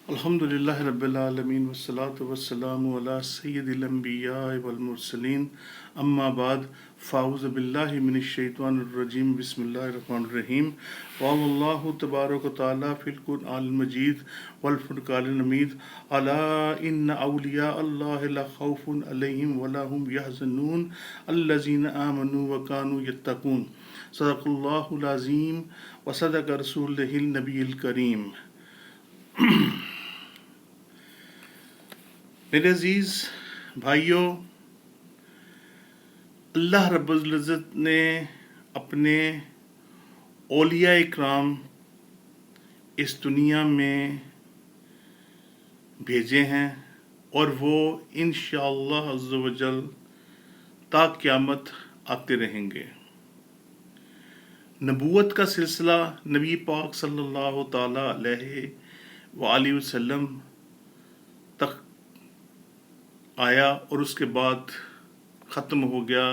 الحمدللہ رب العالمین والصلاة والسلام علی سید الانبیاء والمرسلین اما بعد فاعوذ باللہ من الشیطان الرجیم بسم اللہ الرحمن الرحیم قال اللہ تبارک و تعالی فی القرآن المجید والفرقان الحمید الا ان اولیاء اللہ لا خوف علیہم ولا هم یحزنون الذین آمنوا وکانوا یتقون صدق اللہ العظیم وصدق رسولہ النبی الکریم۔ میرے عزیز بھائیوں، اللہ رب العزت نے اپنے اولیاء اکرام اس دنیا میں بھیجے ہیں اور وہ انشاءاللہ عز و جل تا قیامت آتے رہیں گے۔ نبوت کا سلسلہ نبی پاک صلی اللہ تعالیٰ علیہ وآلہ وسلم تک آیا اور اس کے بعد ختم ہو گیا۔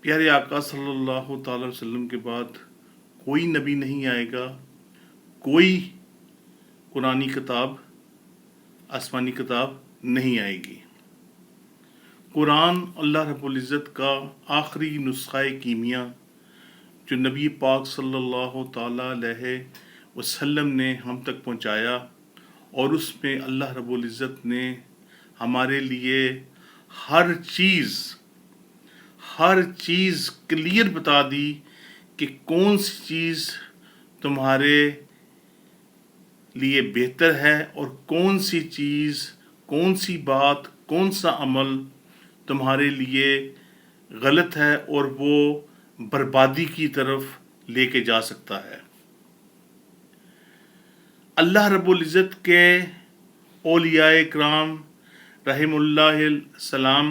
پیارے آقا صلی اللہ تعالی وسلم کے بعد کوئی نبی نہیں آئے گا، کوئی قرآنی کتاب، آسمانی کتاب نہیں آئے گی۔ قرآن اللہ رب العزت کا آخری نسخہ کیمیا جو نبی پاک صلی اللہ تعالی علیہ وسلم نے ہم تک پہنچایا، اور اس میں اللہ رب العزت نے ہمارے لیے ہر چیز کلیئر بتا دی کہ کون سی چیز تمہارے لیے بہتر ہے اور کون سی چیز، کون سی بات، کون سا عمل تمہارے لیے غلط ہے اور وہ بربادی کی طرف لے کے جا سکتا ہے۔ اللہ رب العزت کے اولیاء اکرام رحم اللہ السلام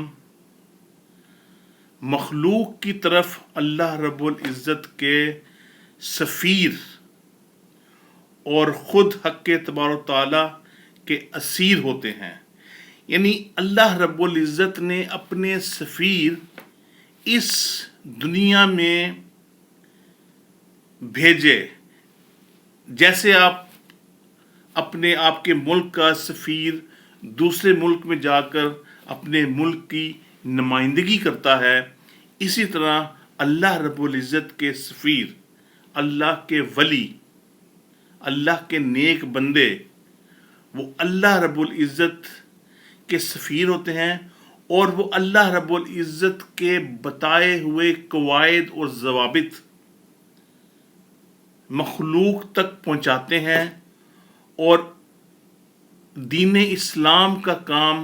مخلوق کی طرف اللہ رب العزت کے سفیر اور خود حق تبارک و تعالی کے اسیر ہوتے ہیں۔ یعنی اللہ رب العزت نے اپنے سفیر اس دنیا میں بھیجے، جیسے آپ کے ملک کا سفیر دوسرے ملک میں جا کر اپنے ملک کی نمائندگی کرتا ہے، اسی طرح اللہ رب العزت کے سفیر، اللہ کے ولی، اللہ کے نیک بندے، وہ اللہ رب العزت کے سفیر ہوتے ہیں، اور وہ اللہ رب العزت کے بتائے ہوئے قواعد اور ضوابط مخلوق تک پہنچاتے ہیں، اور دین اسلام کا کام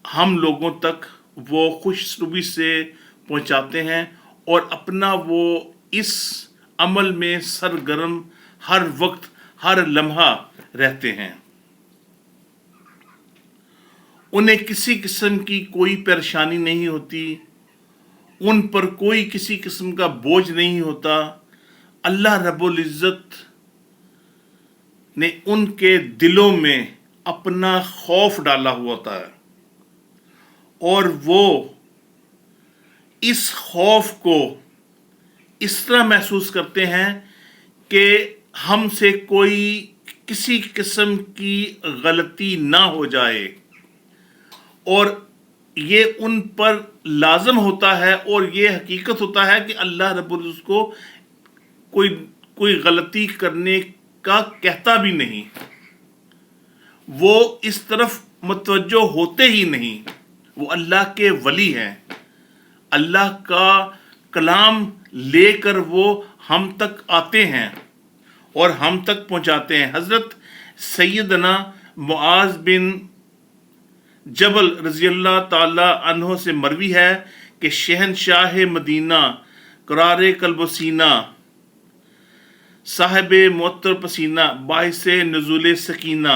ہم لوگوں تک وہ خوش روی سے پہنچاتے ہیں، اور اپنا وہ اس عمل میں سرگرم ہر وقت ہر لمحہ رہتے ہیں۔ انہیں کسی قسم کی کوئی پریشانی نہیں ہوتی، ان پر کوئی کسی قسم کا بوجھ نہیں ہوتا۔ اللہ رب العزت نے ان کے دلوں میں اپنا خوف ڈالا ہوا ہوتا ہے، اور وہ اس خوف کو اس طرح محسوس کرتے ہیں کہ ہم سے کوئی کسی قسم کی غلطی نہ ہو جائے، اور یہ ان پر لازم ہوتا ہے، اور یہ حقیقت ہوتا ہے کہ اللہ رب العزت کو کوئی غلطی کرنے کا کہتا بھی نہیں، وہ اس طرف متوجہ ہوتے ہی نہیں۔ وہ اللہ کے ولی ہیں، اللہ کا کلام لے کر وہ ہم تک آتے ہیں اور ہم تک پہنچاتے ہیں۔ حضرت سیدنا معاذ بن جبل رضی اللہ تعالی عنہ سے مروی ہے کہ شہنشاہ مدینہ، قرار قلب و سینہ، صاحب معطر پسینہ، باعث نزول سکینہ،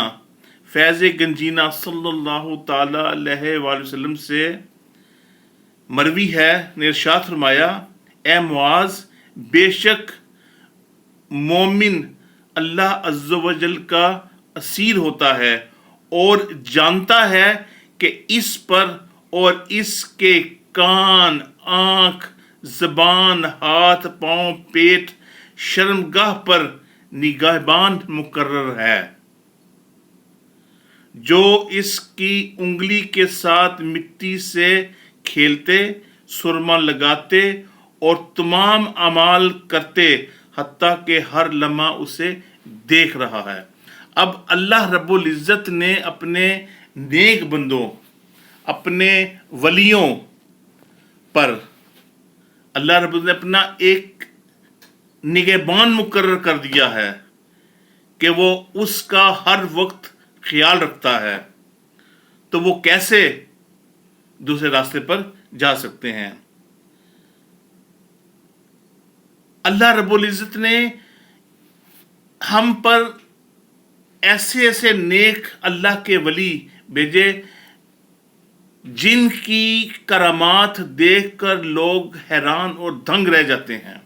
فیض گنجینہ صلی اللہ تعالی علیہ وآلہ وسلم سے مروی ہے، نے ارشاد فرمایا: اے معاذ، بے شک مومن اللہ عز و جل کا اسیر ہوتا ہے اور جانتا ہے کہ اس پر اور اس کے کان، آنکھ، زبان، ہاتھ، پاؤں، پیٹ، شرمگاہ پر निगहबान मुकर्रर है, जो इसकी उंगली के साथ मिट्टी से खेलते, सुरमा लगाते और तमाम अमाल करते, हत्ता कि हर लम्हा उसे देख रहा है। अब अल्लाह रब्बुल इज़्ज़त ने अपने नेक बंदों, अपने वलियों पर अल्लाह रब्बुल ने अपना एक निगहबान मुकर्रर कर दिया है कि वो उसका हर वक्त ख्याल रखता है। तो वो कैसे दूसरे रास्ते पर जा सकते हैं? अल्लाह रब्बुल इज़्ज़त ने हम पर ऐसे ऐसे नेक अल्लाह के वली भेजे जिनकी करामात देखकर लोग हैरान और दंग रह जाते हैं।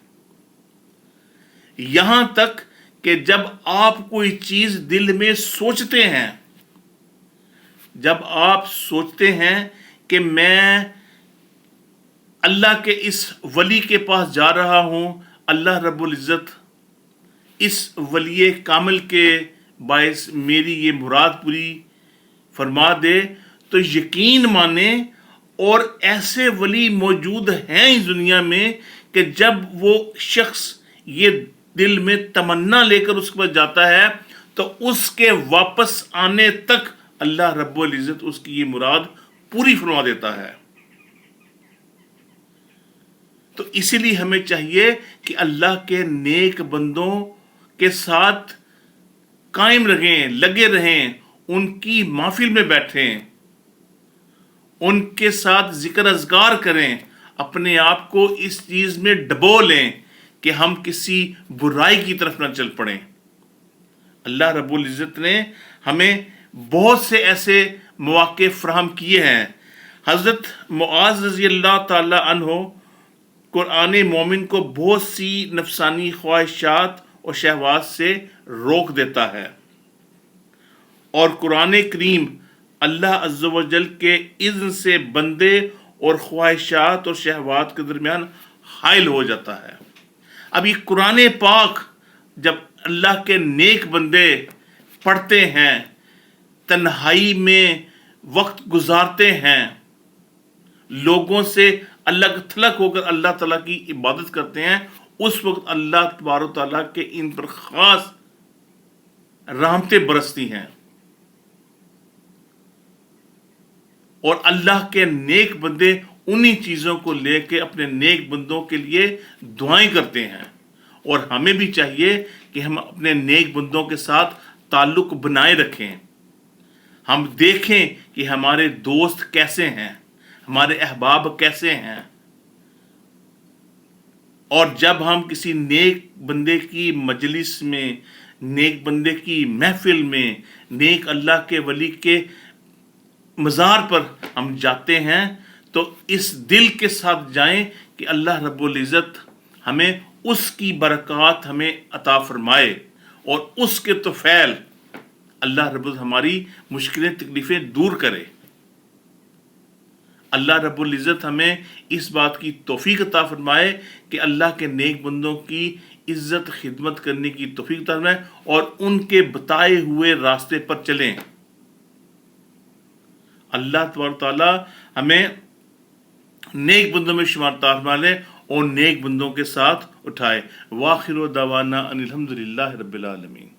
यहां तक कि जब आप कोई चीज दिल में सोचते हैं, जब आप सोचते हैं कि मैं अल्लाह के इस वली के पास जा रहा हूं, अल्लाह रब्बुल इज़्ज़त इस वली कामिल के बायस मेरी ये मुराद पूरी फरमा दे, तो यकीन माने और ऐसे वली मौजूद हैं इस दुनिया में कि जब वो शख्स ये दिल में तमन्ना लेकर उसके पास जाता है तो उसके वापस आने तक अल्लाह रब्बुल इज़्ज़त उसकी ये मुराद पूरी फरमा देता है। तो इसीलिए हमें चाहिए कि अल्लाह के नेक बंदों के साथ कायम रहें, लगे रहें, उनकी महफिल में बैठें, उनके साथ जिक्र अज़कार करें, अपने आप को इस चीज़ में डबो लें कि हम किसी बुराई की तरफ न चल पड़ें। अल्लाह रब्बुल इज़्ज़त ने हमें बहुत से ऐसे मौक़े फ़राहम किए हैं। हज़रत मुआज़ रज़ी अल्लाह ताला अन्हो कुरान मोमिन को बहुत सी नफसानी ख्वाहिशात और शहवात से रोक देता है, और कुरान करीम अल्लाह अज़्ज़ व जल के इज़्न से बंदे और ख्वाहिशात और शहवात के दरमियान हाइल हो जाता है। अब ये कुरान पाक जब अल्लाह के नेक बंदे पढ़ते हैं, तन्हाई में वक्त गुजारते हैं, लोगों से अलग थलग होकर अल्लाह ताला की इबादत करते हैं, उस वक्त अल्लाह तबारक ताला के इन पर ख़ास रहमतें बरसती हैं और अल्लाह के नेक बंदे उन्हीं चीज़ों को लेके अपने नेक बंदों के लिए दुआएं करते हैं। और हमें भी चाहिए कि हम अपने नेक बंदों के साथ ताल्लुक़ बनाए रखें। हम देखें कि हमारे दोस्त कैसे हैं, हमारे अहबाब कैसे हैं, और जब हम किसी नेक बंदे की मजलिस में, नेक बंदे की महफिल में, नेक अल्लाह के वली के मज़ार पर हम जाते हैं तो इस दिल के साथ जाएं कि अल्लाह रब्बुल इज़्ज़त हमें उसकी बरक़ात हमें अता फरमाए और उसके तौफ़ैल अल्लाह रब्बुल हमारी मुश्किलें तकलीफ़ें दूर करे। अल्लाह रब्बुल इज़्ज़त हमें इस बात की तौफ़ीक अता फरमाए कि अल्लाह के नेक बंदों की इज़्ज़त खिदमत करने की तौफ़ीक अता फरमाए और उनके बताए हुए रास्ते पर चलें। अल्लाह तबारक तआला हमें नेक बंदों में शुमार फरमा ले और नेक बंदों के साथ उठाए। वाखिर दावाना अनिल हम्दुलिल्लाहि रब्बिल आलमीन।